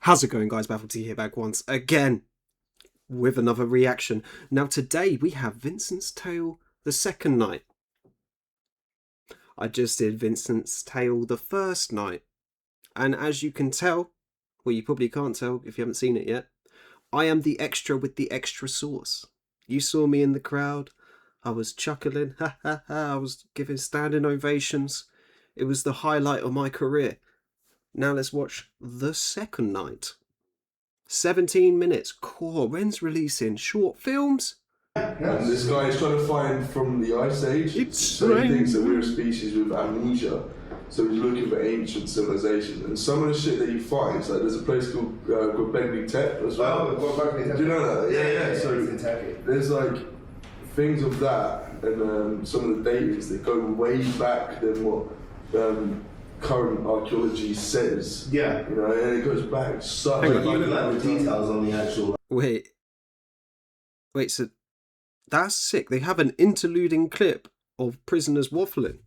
How's it going, guys? Baffled here back once again with another reaction. Now today we have Vincent's Tale the second night. I just did Vincent's Tale the first night. And as you can tell, well, you probably can't tell if you haven't seen it yet, I am the extra with the extra sauce. You saw me in the crowd. I was chuckling, ha ha ha, I was giving standing ovations. It was the highlight of my career. Now let's watch the second night. 17 minutes. Core. When's releasing? Short films? And this guy is trying to find from the Ice Age. So he thinks that we're a species with amnesia. So he's looking for ancient civilizations. And some of the shit that he finds, like there's a place called Göbekli Tepe as well. Do you know that? Yeah. So there's like things of that, and some of the datings that go way back than what current archaeology says. Yeah. You know, and it goes back such even like the details on the actual. Wait, so that's sick. They have an interluding clip of prisoners waffling.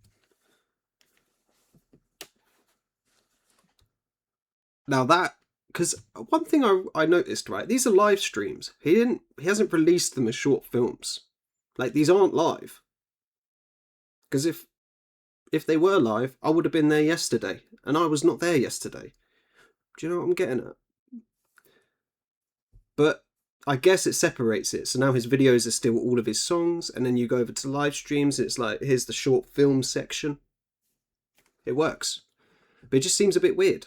Now that, because one thing I noticed, right, these are live streams. He hasn't released them as short films. Like, these aren't live. Because if they were live, I would have been there yesterday, and I was not there yesterday. Do you know what I'm getting at? But I guess it separates it. So now his videos are still all of his songs, and then you go over to live streams, it's like, here's the short film section. It works. But it just seems a bit weird.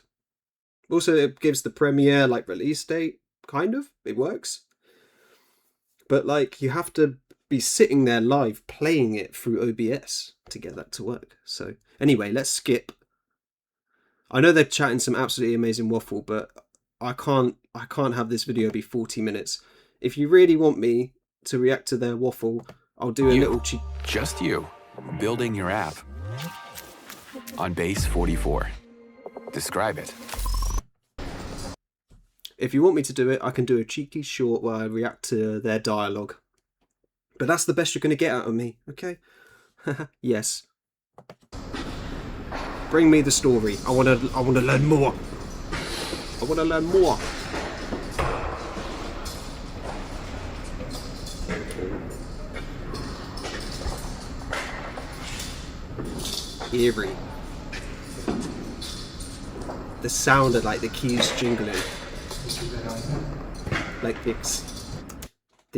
Also, it gives the premiere, like, release date, kind of. It works. But, like, you have to be sitting there live playing it through OBS to get that to work. So, anyway, let's skip. I know they're chatting some absolutely amazing waffle, but I can't have this video be 40 minutes. If you really want me to react to their waffle, I'll do a little cheat. Just you, building your app on base 44. Describe it. If you want me to do it, I can do a cheeky short where I react to their dialogue. But that's the best you're going to get out of me, okay? Yes. Bring me the story. I want to learn more. I want to learn more. Eerie. The sound of like the keys jingling. Like the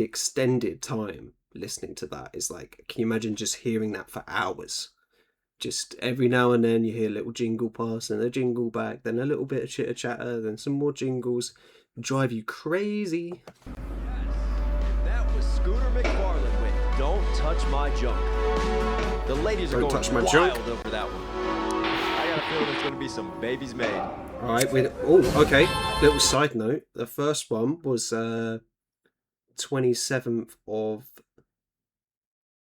extended time listening to that is like, can you imagine just hearing that for hours? Just every now and then you hear a little jingle pass and a jingle back, then a little bit of chitter chatter, then some more jingles. Drive you crazy. That was Scooter McFarlane with Don't Touch My Junk. The ladies are going wild over that one. I got a feeling there's going to be some babies made. Alright, okay. Little side note. The first one was 27th of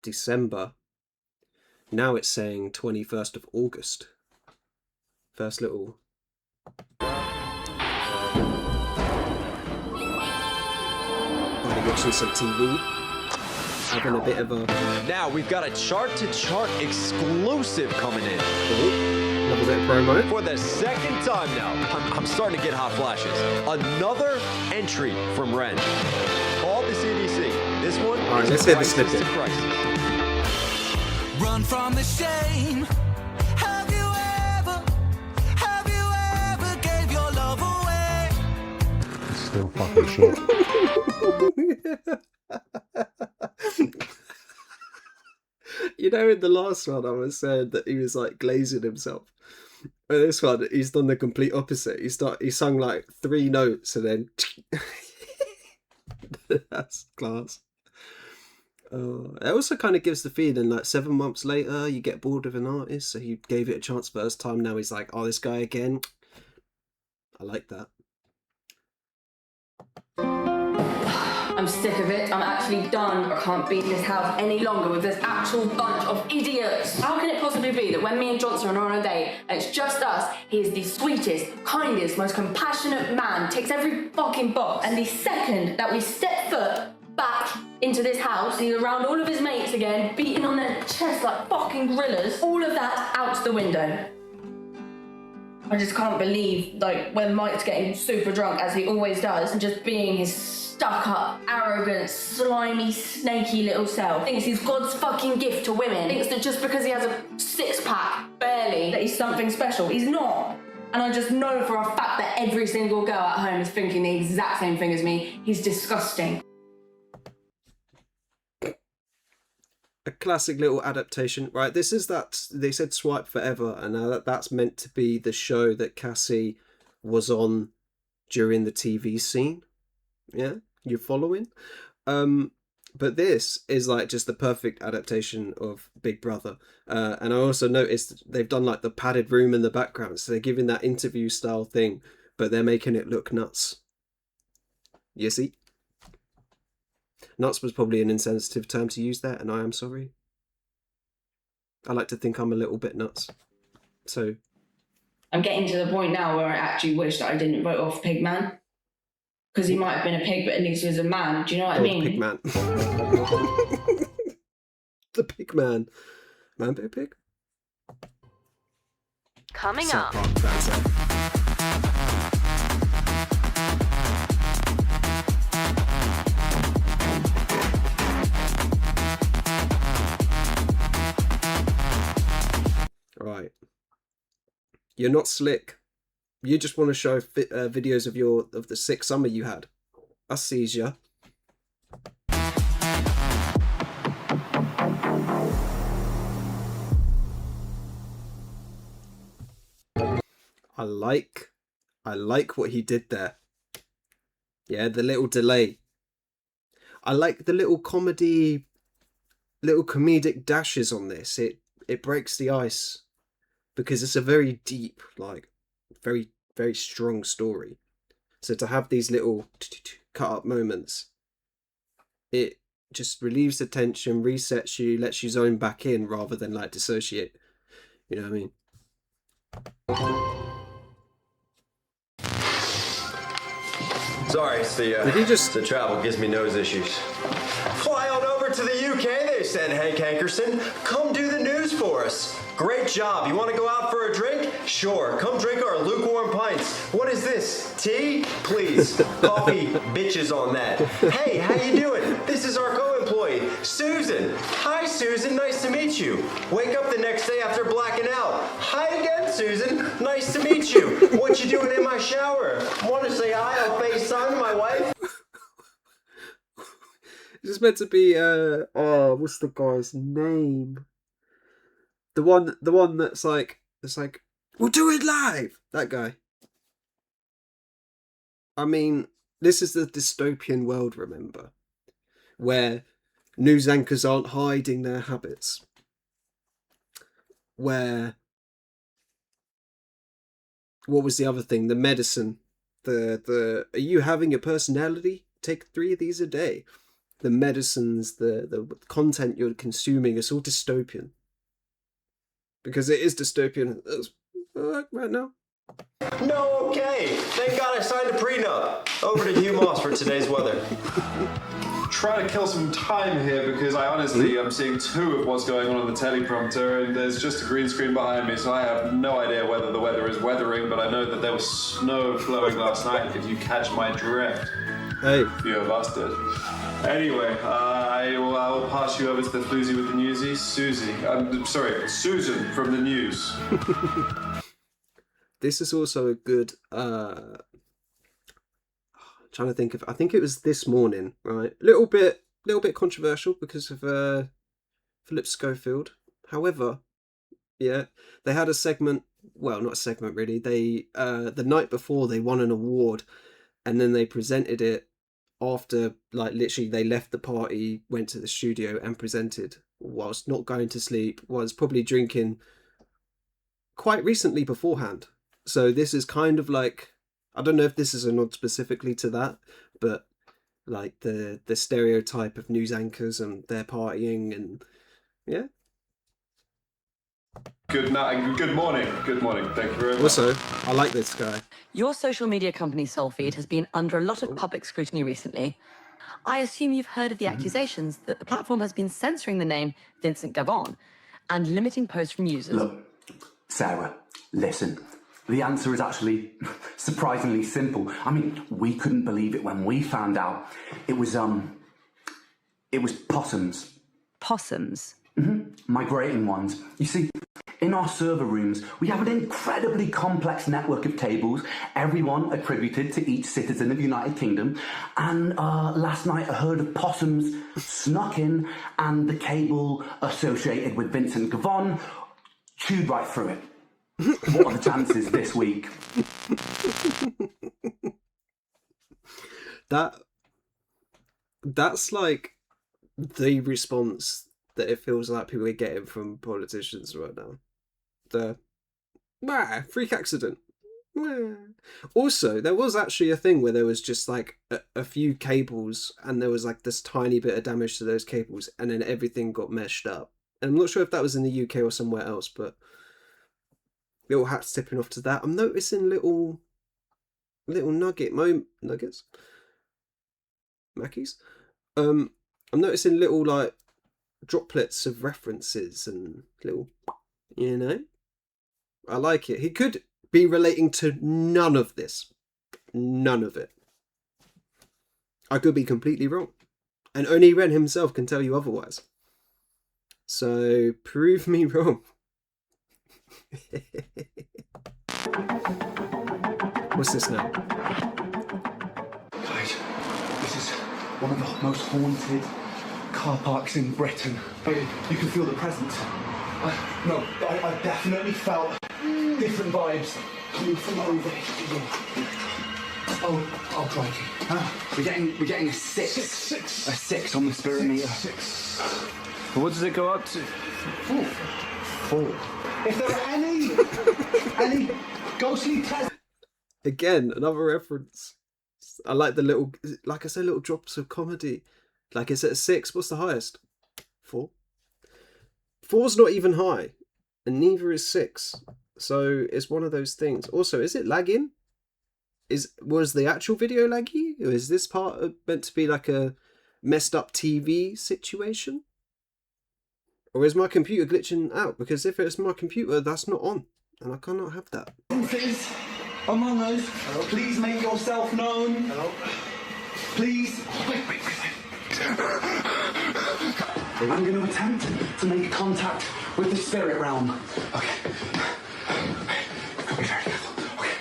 December. Now it's saying 21st of August. First little... Buddy watching some TV. Having a bit of a... Now we've got a chart-to-chart exclusive coming in. Another bit of promo. For the second time now, I'm starting to get hot flashes. Another entry from Ren. All the CDC. This one Alright, let's hear the snippet. Run from the shame. Have you ever gave your love away? It's still fucking short. You know, in the last one I was saying that he was like glazing himself. But this one, he's done the complete opposite. He sung like 3 notes and then that's class. It also kind of gives the feeling like 7 months later you get bored of an artist, so he gave it a chance first time, now he's like, oh, this guy again. I like that. I'm sick of it. I'm actually done. I can't be in this house any longer with this actual bunch of idiots. How can it possibly be that when me and Johnson are on a date and it's just us, he is the sweetest, kindest, most compassionate man, ticks every fucking box, and the second that we step foot back into this house, he's around all of his mates again, beating on their chests like fucking gorillas, all of that out the window. I just can't believe, like, when Mike's getting super drunk, as he always does, and just being his stuck-up, arrogant, slimy, snaky little self, thinks he's God's fucking gift to women, thinks that just because he has a six-pack, barely, that he's something special. He's not. And I just know for a fact that every single girl at home is thinking the exact same thing as me. He's disgusting. A classic little adaptation, right? This is that, they said Swipe Forever, and now that's meant to be the show that Cassie was on during the TV scene. Yeah, you're following? But this is like just the perfect adaptation of Big Brother. And I also noticed they've done like the padded room in the background, so they're giving that interview style thing, but they're making it look nuts. You see? Nuts was probably an insensitive term to use there, and I am sorry. I like to think I'm a little bit nuts. So I'm getting to the point now where I actually wish that I didn't vote off Pigman. Because he might have been a pig, but at least he was a man. Do you know what I mean? The Pigman. The Pigman. Man be a pig? Coming South up. Park, that's it. Right. You're not slick. You just want to show videos of the sick summer you had. I sees ya. I like what he did there. Yeah, the little delay. I like the little comedic dashes on this. It breaks the ice because it's a very deep, like, very, very strong story. So to have these little cut up moments, it just relieves the tension, resets you, lets you zone back in rather than like dissociate. You know what I mean? Sorry, it's the travel gives me nose issues. Fly on over to the UK, they said, Hank Hankerson. Come do the news for us. Great job. You want to go out for a drink? Sure. Come drink our lukewarm pints. What is this? Tea? Please. Coffee, bitches on that. Hey, how you doing? This is our co-employee, Susan. Hi, Susan. Nice to meet you. Wake up the next day after blacking out. Hi again, Susan. Nice to meet you. What you doing in my shower? Want to say hi? I'll FaceTime my wife. It's meant to be what's the guy's name? The one that's like we'll do it live. That guy. I mean, this is the dystopian world, remember, where news anchors aren't hiding their habits. Where, what was the other thing? The medicine. The are you having a personality? Take 3 of these a day. The medicines, the content you're consuming, it's all dystopian. Because it is dystopian right now. No, okay. Thank God I signed a prenup. Over to Hugh Moss for today's weather. Trying to kill some time here because I honestly am seeing 2 of what's going on the teleprompter, and there's just a green screen behind me, so I have no idea whether the weather is weathering, but I know that there was snow flowing last night, if you catch my drift. Hey. You bastard. Anyway, I will pass you over to the floozy with the newsies. Susan from the news. This is also a good trying to think of, I think it was This Morning, right? Little bit controversial because of Philip Schofield. However, yeah, they had a segment, well, not a segment really. They the night before they won an award, and then they presented it after, like, literally they left the party, went to the studio and presented whilst not going to sleep, was probably drinking quite recently beforehand. So this is kind of like, I don't know if this is a nod specifically to that, but like the stereotype of news anchors and their partying, and yeah. Good morning. Thank you very much. Also, I like this guy. Your social media company, Soulfeed, has been under a lot of public scrutiny recently. I assume you've heard of the accusations that the platform has been censoring the name Vincent Gavon and limiting posts from users. Look, Sarah, listen. The answer is actually surprisingly simple. I mean, we couldn't believe it when we found out. It was possums. Possums? Migrating ones. You see, in our server rooms, we have an incredibly complex network of cables, everyone attributed to each citizen of the United Kingdom. And last night, a herd of possums snuck in, and the cable associated with Vincent Gavon chewed right through it. What are the chances this week? That's like the response that it feels like people are getting from politicians right now. Freak accident. Also, there was actually a thing where there was just like a few cables, and there was like this tiny bit of damage to those cables, and then everything got meshed up. And I'm not sure if that was in the UK or somewhere else, but little hats tipping off to that. I'm noticing little nuggets, Mackies. I'm noticing little like droplets of references and little, you know. I like it. He could be relating to none of this. None of it. I could be completely wrong. And only Ren himself can tell you otherwise. So, prove me wrong. What's this now? Guys, this is one of the most haunted car parks in Britain. You can feel the presence. I definitely felt different vibes coming from over here. Oh, crikey. We're getting a 6. A 6 on the spirit meter. 6. What does it go up to? 4. If there are any ghostly presence. Again, another reference. I like the little, like I said, little drops of comedy. Like, it's at a 6. What's the highest? 4. 4's not even high, and neither is 6. So it's one of those things. Also, is it lagging? Was the actual video laggy? Or is this part meant to be like a messed up TV situation? Or is my computer glitching out? Because if it's my computer, that's not on, and I cannot have that. Among us, please make yourself known. Hello. Please. Wait. I'm going to attempt to make contact with the spirit realm. Okay. Be very careful. Okay.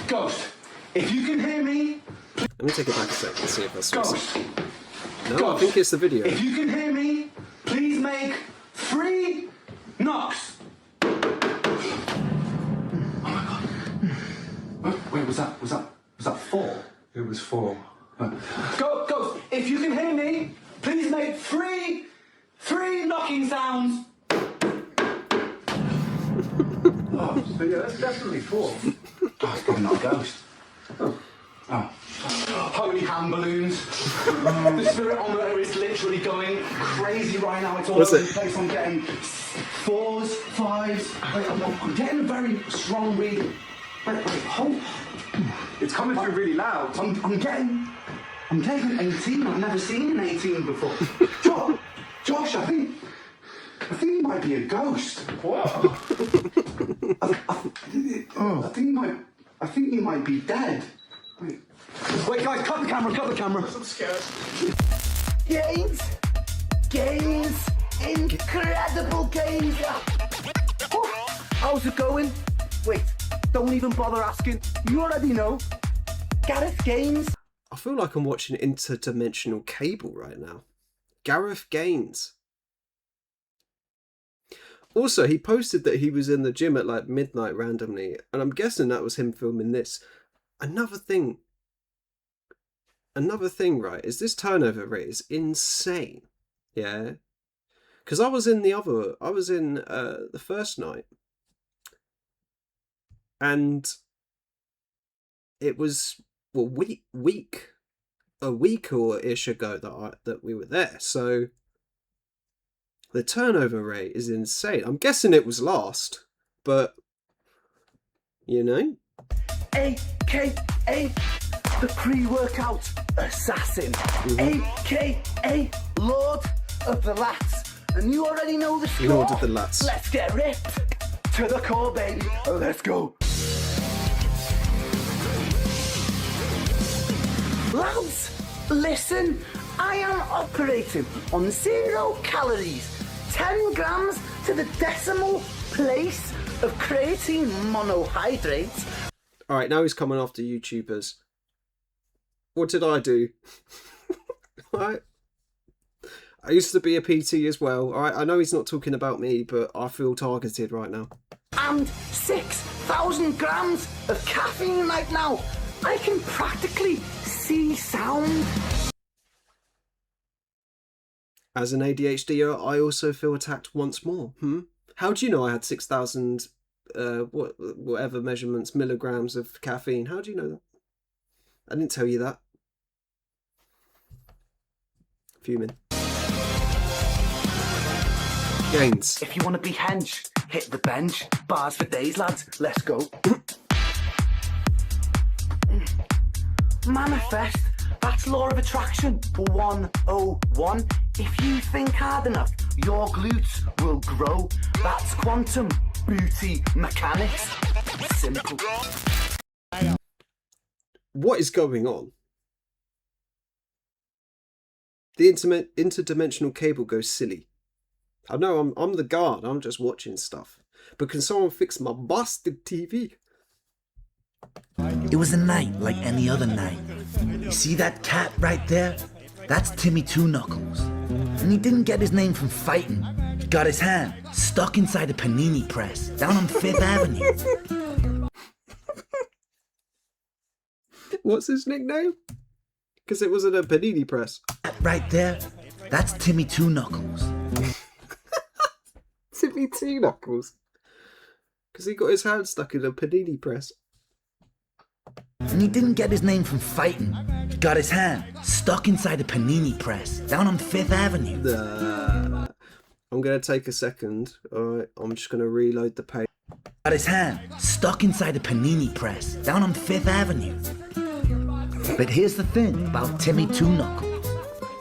Ghost. If you can hear me. Let me take it back a second and see if that's Ghost. No, Ghost. I think it's the video. If you can hear me, please make 3 knocks. Oh my god. Wait, was that 4? It was 4. Ghost, if you can hear me, please make 3 knocking sounds. So yeah, that's definitely 4. Oh, it's probably not a ghost. Oh. Holy hand balloons. The spirit-ometer is literally going crazy right now. It's all over the place. I'm getting 4s, 5s. I'm getting a very strong reading. Wait, hold. It's coming through really loud. I'm getting an 18. I've never seen an 18 before. Josh, I think he might be a ghost. Wow. I think you might be dead. Wait, guys, cut the camera. I'm scared. Gains, incredible gains. How's it going? Wait, don't even bother asking. You already know. Gareth Gaines. I feel like I'm watching Interdimensional Cable right now. Gareth Gaines. Also, he posted that he was in the gym at like midnight randomly, and I'm guessing that was him filming this. Another thing, right, is this turnover rate is insane. Yeah. Because I was in the first night, and it was a week or ish ago that we were there. So the turnover rate is insane. I'm guessing it was last, but you know. AKA the pre-workout assassin. AKA Lord of the Lats. And you already know the score. Lord of the Lats. Let's get ripped. To the core, baby. Let's go. Lads, listen. I am operating on 0 calories, 10 grams to the decimal place of creatine monohydrates. All right, now he's coming after YouTubers. What did I do? Right. I used to be a PT as well. All right, I know he's not talking about me, but I feel targeted right now. And 6,000 grams of caffeine right now. I can practically see sound. As an ADHDer, I also feel attacked once more. How do you know I had 6,000, whatever measurements, milligrams of caffeine? How do you know that? I didn't tell you that. Fuming. Gains. If you want to be hench, hit the bench. Bars for days, lads. Let's go. Manifest. That's law of attraction 101. If you think hard enough, your glutes will grow. That's quantum booty mechanics. Simple. What is going on? The interdimensional cable goes silly. I know I'm the guard, I'm just watching stuff. But can someone fix my busted TV? It was a night like any other night. You see that cat right there? That's Timmy Two Knuckles. And he didn't get his name from fighting. He got his hand stuck inside a panini press down on 5th Avenue. What's his nickname? Because it wasn't a panini press. Right there, that's Timmy Two Knuckles. Timmy Two Knuckles? Because he got his hand stuck in a panini press. And he didn't get his name from fighting. He got his hand stuck inside a panini press down on 5th Avenue. I'm going to take a second. Alright, I'm just going to reload the page. Got his hand stuck inside a panini press down on 5th Avenue. But here's the thing about Timmy Two Knuckles.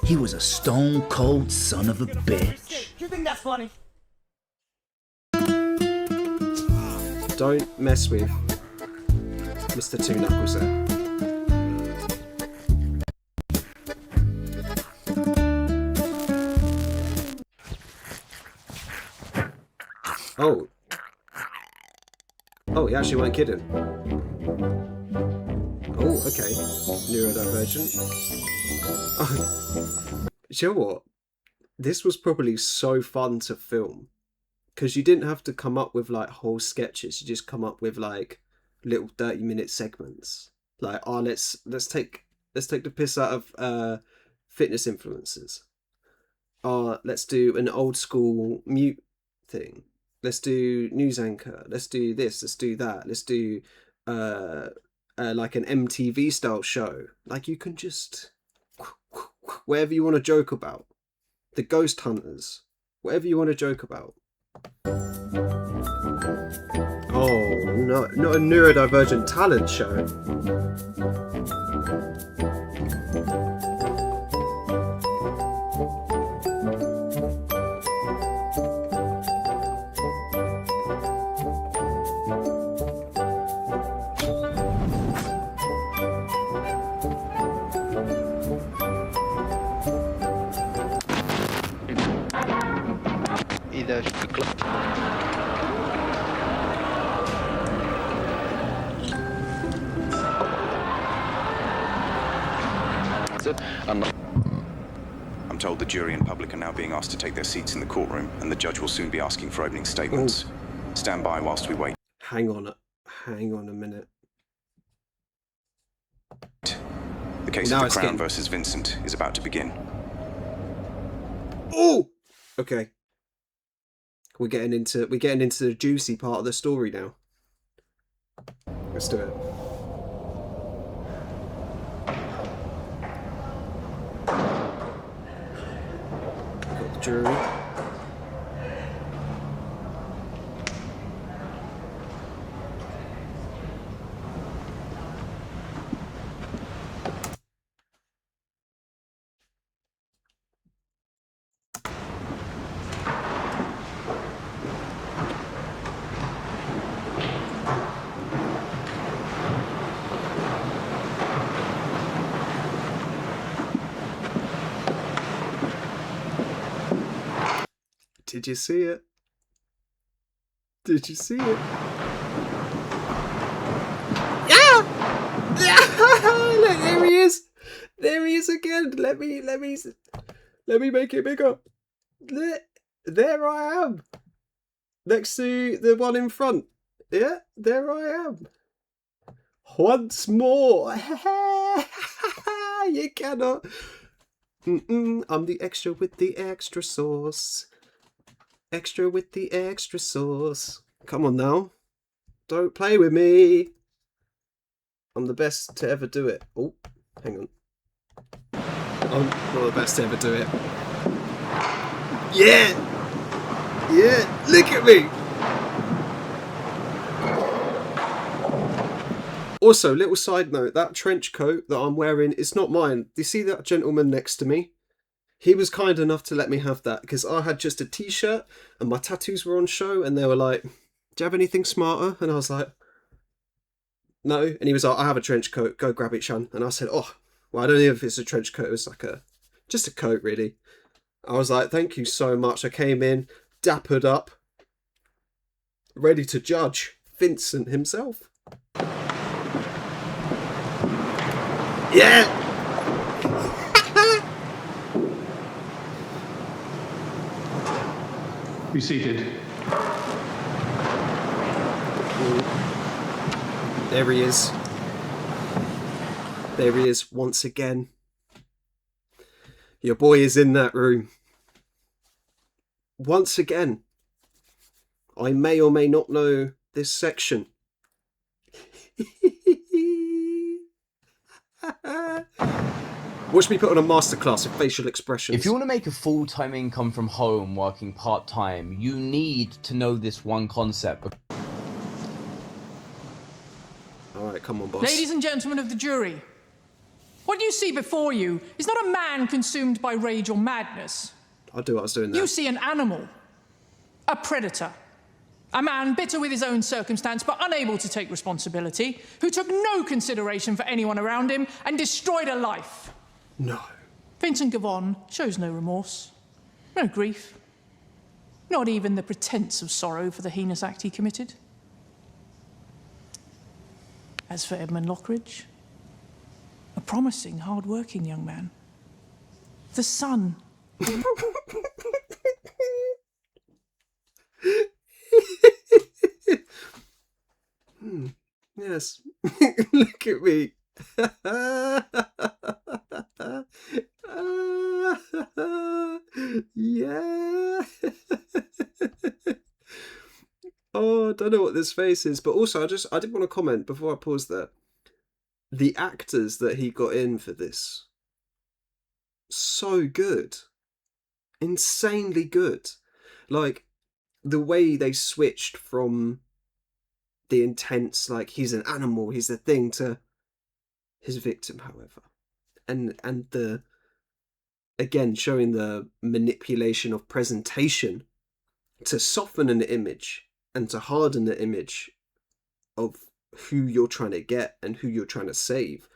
He was a stone cold son of a bitch. You think that's funny? Don't mess with Mr. Two Knuckles there. Oh, he actually weren't kidding. Oh, okay. Neurodivergent. Oh, you know what? This was probably so fun to film. Because you didn't have to come up with like whole sketches. You just come up with like little 30-minute segments. Like, let's take the piss out of fitness influencers. Let's do an old school mute thing. Let's do news anchor. Let's do this. Let's do that. Let's do like an MTV style show. Like, you can just whatever you want to joke about. The Ghost Hunters. Whatever you want to joke about. Oh no, not a neurodivergent talent show. I'm told the jury and public are now being asked to take their seats in the courtroom, and the judge will soon be asking for opening statements. Stand by whilst we wait. Hang on a minute. The case of the Crown versus Vincent is about to begin. Oh, okay. We're getting into the juicy part of the story now. Let's do it. Got the jury. Did you see it? Did you see it? Yeah! Look, there he is. There he is again. Let me make it bigger. There I am. Next to the one in front. Yeah, there I am. Once more. You cannot. I'm the extra with the extra sauce. Extra with the extra sauce. Come on now. Don't play with me. I'm the best to ever do it. Oh, hang on. I'm not the best to ever do it. Yeah! Yeah! Look at me! Also, little side note, that trench coat that I'm wearing, it's not mine. Do you see that gentleman next to me? He was kind enough to let me have that because I had just a t-shirt and my tattoos were on show and they were like, do you have anything smarter? And I was like, no. And he was like, I have a trench coat, go grab it, Shan. And I said, oh, well, I don't know if it's a trench coat. It was like just a coat, really. I was like, thank you so much. I came in, dappered up, ready to judge Vincent himself. Yeah! Be seated. There he is. There he is once again. Your boy is in that room. Once again. I may or may not know this section. Watch me put on a masterclass of facial expressions. If you want to make a full-time income from home working part-time, you need to know this one concept. Alright, come on, boss. Ladies and gentlemen of the jury, what you see before you is not a man consumed by rage or madness. I'll do what I was doing there. You see an animal, a predator, a man bitter with his own circumstance but unable to take responsibility, who took no consideration for anyone around him and destroyed a life. No. Vincent Gavon shows no remorse, no grief, not even the pretense of sorrow for the heinous act he committed. As for Edmund Lockridge, a promising, hard-working young man, the son. Yes. Look at me. Yeah. Oh, I don't know what this face is, but also I did want to comment before I pause there. The actors that he got in for this, so good. Insanely good. Like, the way they switched from the intense, like, he's an animal, he's a thing, to his victim, however. And the, again, showing the manipulation of presentation to soften an image and to harden the image of who you're trying to get and who you're trying to save.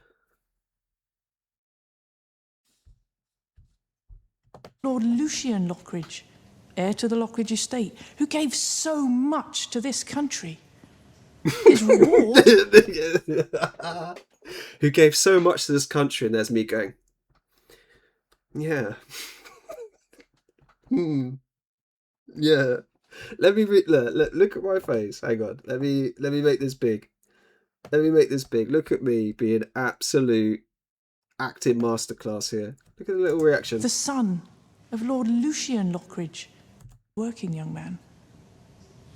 Lord Lucian Lockridge, heir to the Lockridge estate, who gave so much to this country. His reward... Who gave so much to this country, and there's me going, yeah. Yeah. Let me look at my face. Hang on. Let me make this big. Let me make this big. Look at me being absolute acting masterclass here. Look at the little reaction. The son of Lord Lucian Lockridge, working young man.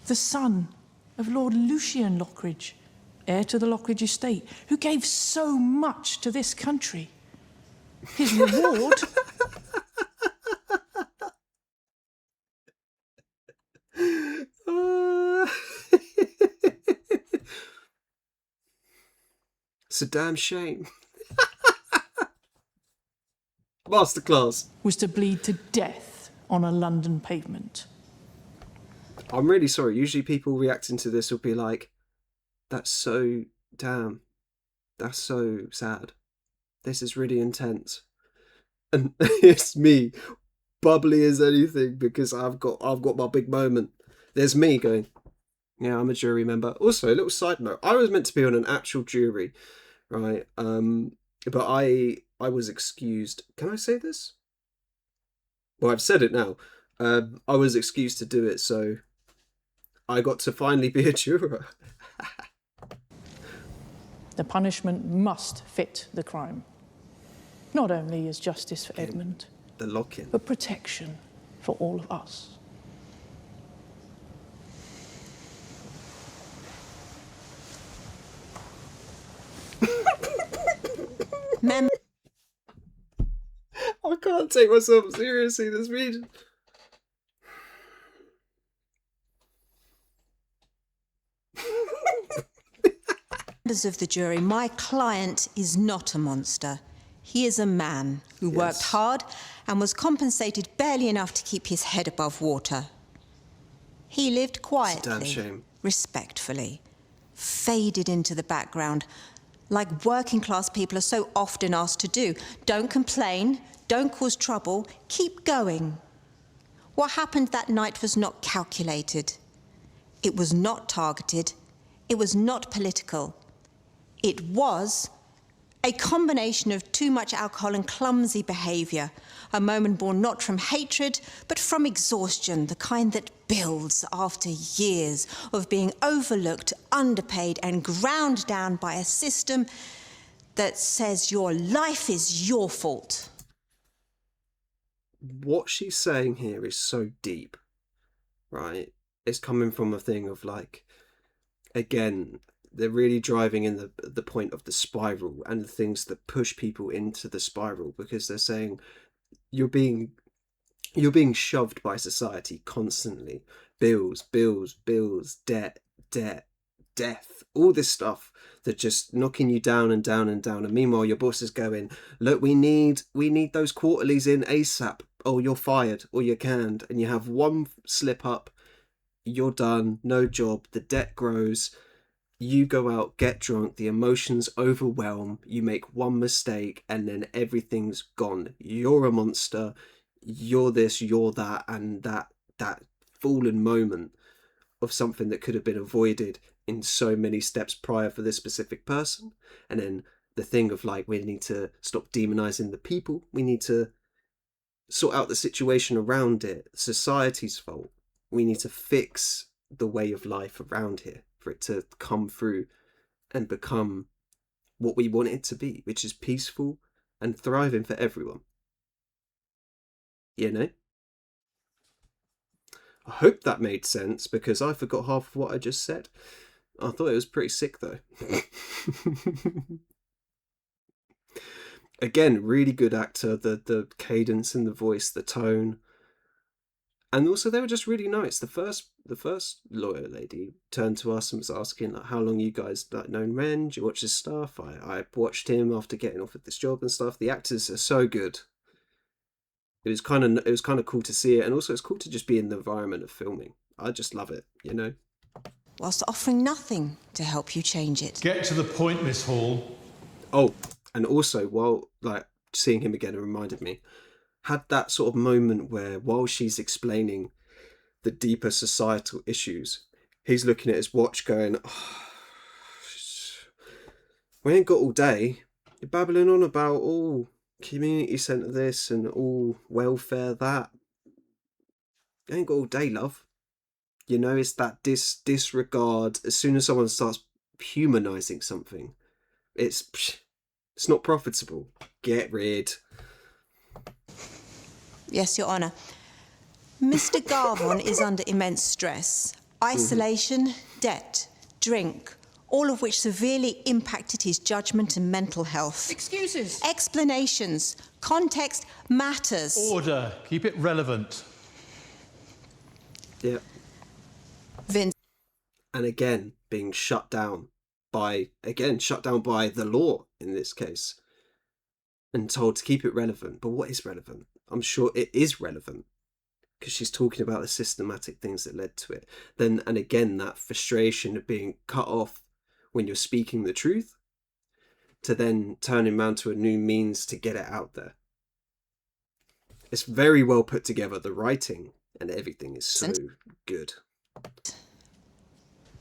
The son of Lord Lucian Lockridge, heir to the Lockridge estate, who gave so much to this country. His reward... It's a damn shame. Masterclass. Was to bleed to death on a London pavement. I'm really sorry. Usually people reacting to this will be like, that's so damn. That's so sad. This is really intense. And it's me bubbly as anything because I've got my big moment. There's me going, yeah, I'm a jury member. Also, a little side note: I was meant to be on an actual jury, right? But I was excused. Can I say this? Well, I've said it now. I was excused to do it, so I got to finally be a juror. The punishment must fit the crime. Not only as justice for Edmund, the lock-in, but protection for all of us. I can't take myself seriously this reading. Members of the jury, my client is not a monster. He is a man who worked hard and was compensated barely enough to keep his head above water. He lived quietly, respectfully, faded into the background, like working class people are so often asked to do. Don't complain, don't cause trouble, keep going. What happened that night was not calculated. It was not targeted. It was not political. It was a combination of too much alcohol and clumsy behaviour, a moment born not from hatred, but from exhaustion, the kind that builds after years of being overlooked, underpaid, and ground down by a system that says your life is your fault. What she's saying here is so deep, right? It's coming from a thing of like, again, they're really driving in the point of the spiral and the things that push people into the spiral, because they're saying you're being shoved by society constantly. Bills, debt, death, all this stuff that just knocking you down and down and down. And meanwhile, your boss is going, look, we need those quarterlies in ASAP. Oh, you're fired or you're canned. And you have one slip up, you're done, no job, the debt grows. You go out, get drunk, the emotions overwhelm, you make one mistake, and then everything's gone. You're a monster, you're this, you're that, and that fallen moment of something that could have been avoided in so many steps prior for this specific person. And then the thing of like, we need to stop demonizing the people, we need to sort out the situation around it, society's fault. We need to fix the way of life around here for it to come through and become what we want it to be, which is peaceful and thriving for everyone. You know? I hope that made sense, because I forgot half of what I just said. I thought it was pretty sick though. Again, really good actor, the cadence in the voice, the tone. And also they were just really nice. The first lawyer lady turned to us and was asking like, how long you guys like known Ren? Do you watch his stuff? I watched him after getting offered this job and stuff. The actors are so good. It was kind of cool to see it, and also it's cool to just be in the environment of filming. I just love it, you know. Whilst offering nothing to help you change it. Get to the point, Miss Hall. Oh, and also while like seeing him again, it reminded me. Had that sort of moment where while she's explaining the deeper societal issues, he's looking at his watch going, oh, we ain't got all day. You're babbling on about all community centre this and all welfare that. You ain't got all day, love. You know, it's that disregard. As soon as someone starts humanising something, it's not profitable. Get rid. Yes, Your Honour. Mr. Garvon is under immense stress. Isolation, debt, drink, all of which severely impacted his judgment and mental health. Excuses. Explanations. Context matters. Order. Keep it relevant. Yeah. Vincent. And again, being shut down by the law in this case. And told to keep it relevant. But what is relevant? I'm sure it is relevant, because she's talking about the systematic things that led to it. Then, and again, that frustration of being cut off when you're speaking the truth, to then turning around to a new means to get it out there. It's very well put together. The writing and everything is so good.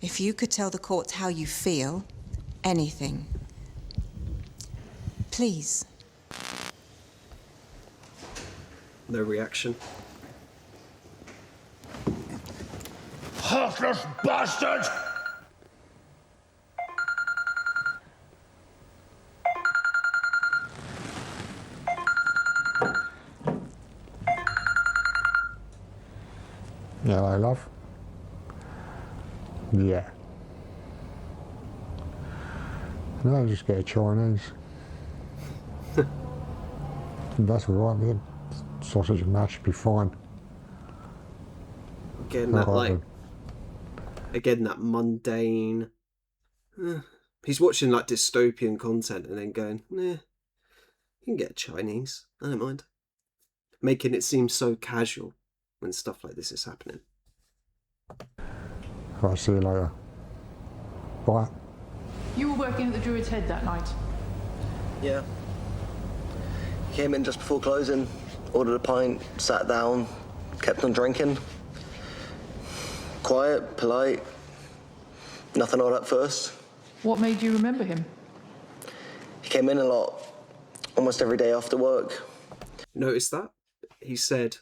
If you could tell the courts how you feel, anything, please. No reaction. Heartless bastard! Yeah, love. Yeah. No, just get a Chinese. That's all right, man. Sausage and mash be fine. Again, that again that mundane. He's watching like dystopian content and then going, you can get Chinese. I don't mind. Making it seem so casual when stuff like this is happening. I'll see you later. Bye. You were working at the Druid's Head that night. Yeah. Came in just before closing, ordered a pint, sat down, kept on drinking. Quiet, polite, nothing odd at first. What made you remember him? He came in a lot, almost every day after work. Notice that? He said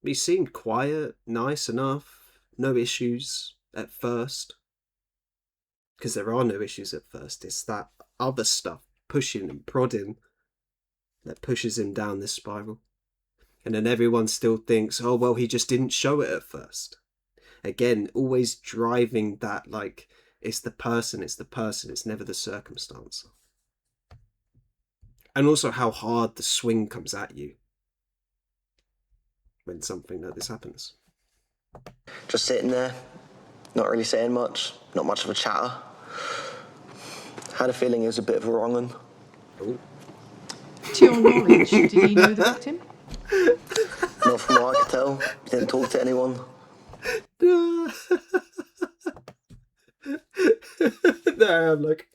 he seemed quiet, nice enough, no issues at first. Because there are no issues at first. It's that other stuff pushing and prodding that pushes him down this spiral. And then everyone still thinks, oh, well, he just didn't show it at first. Again, always driving that, like, it's the person, it's never the circumstance. And also how hard the swing comes at you when something like this happens. Just sitting there, not really saying much, not much of a chatter. Had a feeling it was a bit of a wrong one. Ooh. To your knowledge, did he know the victim? Not from what I could tell. He didn't talk to anyone. There I'm like,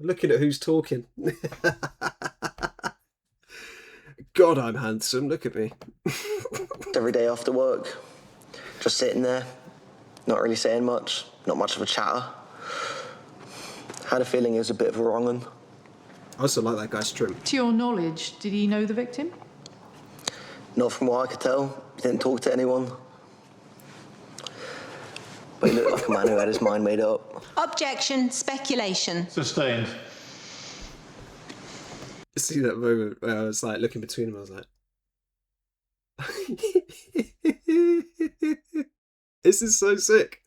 looking at who's talking. God, I'm handsome. Look at me. Every day after work, just sitting there, not really saying much, not much of a chatter. Had a feeling it was a bit of a wrong one. I also like that guy's trim. To your knowledge, did he know the victim? Not from what I could tell. He didn't talk to anyone. But he looked like a man who had his mind made up. Objection, speculation. Sustained. See that moment where I was like looking between them, I was like, this is so sick.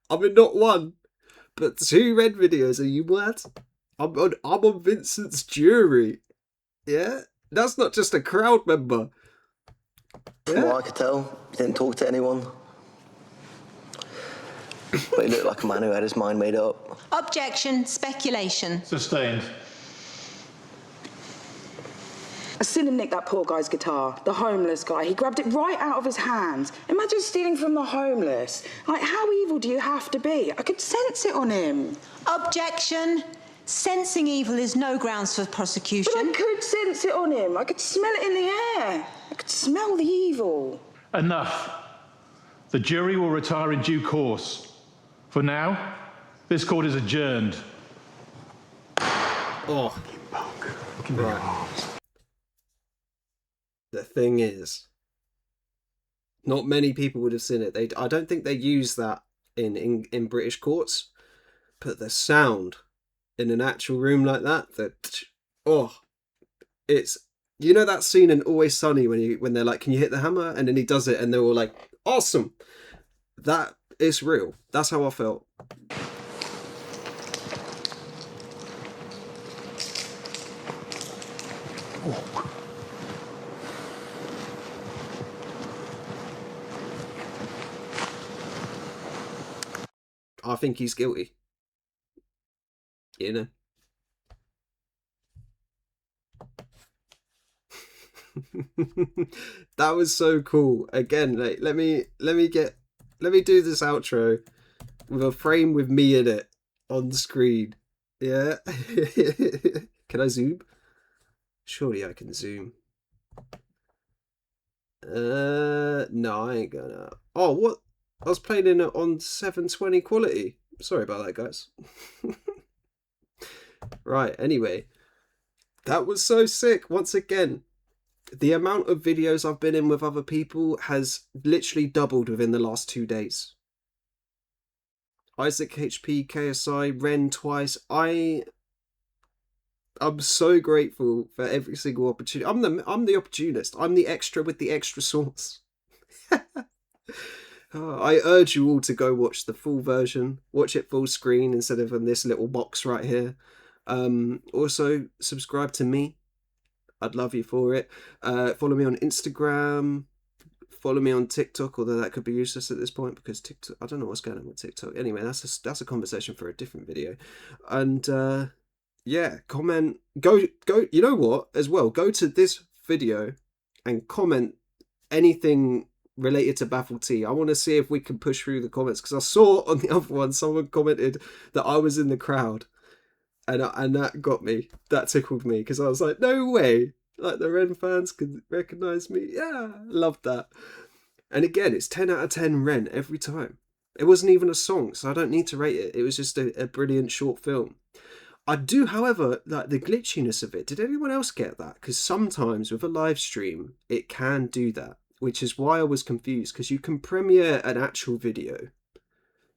I'm in not one, but 2 red videos. Are you mad? I'm on Vincent's jury. Yeah? That's not just a crowd member. From what I could tell, he didn't talk to anyone. But he looked like a man who had his mind made up. Objection, speculation. Sustained. I seen him nick that poor guy's guitar, the homeless guy. He grabbed it right out of his hands. Imagine stealing from the homeless. Like, how evil do you have to be? I could sense it on him. Objection. Sensing evil is no grounds for prosecution. But I could sense it on him. I could smell it in the air. I could smell the evil. Enough. The jury will retire in due course. For now, this court is adjourned. Oh. Right. The thing is, not many people would have seen it. I don't think they use that in British courts, but the sound in an actual room like that, it's, you know that scene in Always Sunny when they're like, can you hit the hammer? And then he does it and they're all like, awesome. That is real. That's how I felt. I think he's guilty. You know. That was so cool. Again, like, let me do this outro with a frame with me in it on the screen. Yeah. Can I zoom? Surely I can zoom. No, I ain't gonna. Oh, what? I was playing it on 720 quality. Sorry about that, guys. Right, anyway. That was so sick. Once again, the amount of videos I've been in with other people has literally doubled within the last 2 days. Isaac HP, KSI, Ren twice. I'm so grateful for every single opportunity. I'm the opportunist. I'm the extra with the extra sauce. I urge you all to go watch the full version. Watch it full screen instead of in this little box right here. Also, subscribe to me. I'd love you for it. Follow me on Instagram. Follow me on TikTok, although that could be useless at this point because TikTok, I don't know what's going on with TikTok. Anyway, that's a conversation for a different video. And yeah, comment. Go. You know what? As well, go to this video and comment anything related to Baffle T. I want to see if we can push through the comments because I saw on the other one someone commented that I was in the crowd, and that got me. That tickled me because I was like, no way. Like the Ren fans could recognise me. Yeah, loved that. And again, it's 10 out of 10 Ren every time. It wasn't even a song, so I don't need to rate it. It was just a brilliant short film. I do, however, like the glitchiness of it. Did anyone else get that? Because sometimes with a live stream, it can do that, which is why I was confused, because you can premiere an actual video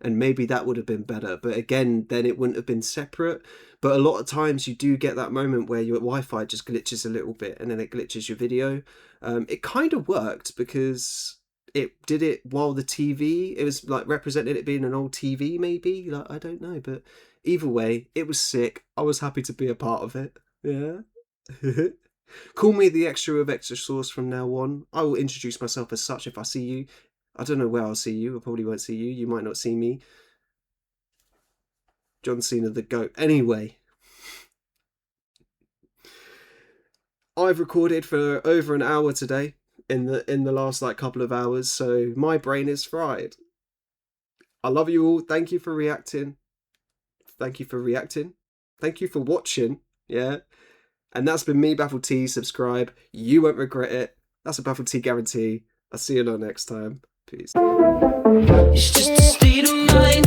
and maybe that would have been better. But again, then it wouldn't have been separate. But a lot of times you do get that moment where your Wi-Fi just glitches a little bit and then it glitches your video. It kind of worked because it did it while the TV, it was like represented it being an old TV maybe. Like, I don't know, but either way, it was sick. I was happy to be a part of it. Yeah. Call me the extra with extra sauce from now on. I will introduce myself as such if I see you. I don't know where I'll see you. I probably won't see you. You might not see me. John Cena the GOAT. Anyway. I've recorded for over an hour today in the last like couple of hours, so my brain is fried. I love you all. Thank you for reacting. Thank you for reacting. Thank you for watching. Yeah. And that's been me, Baffle T. Subscribe. You won't regret it. That's a Baffle T guarantee. I'll see you all next time. Peace. It's just a state of mind.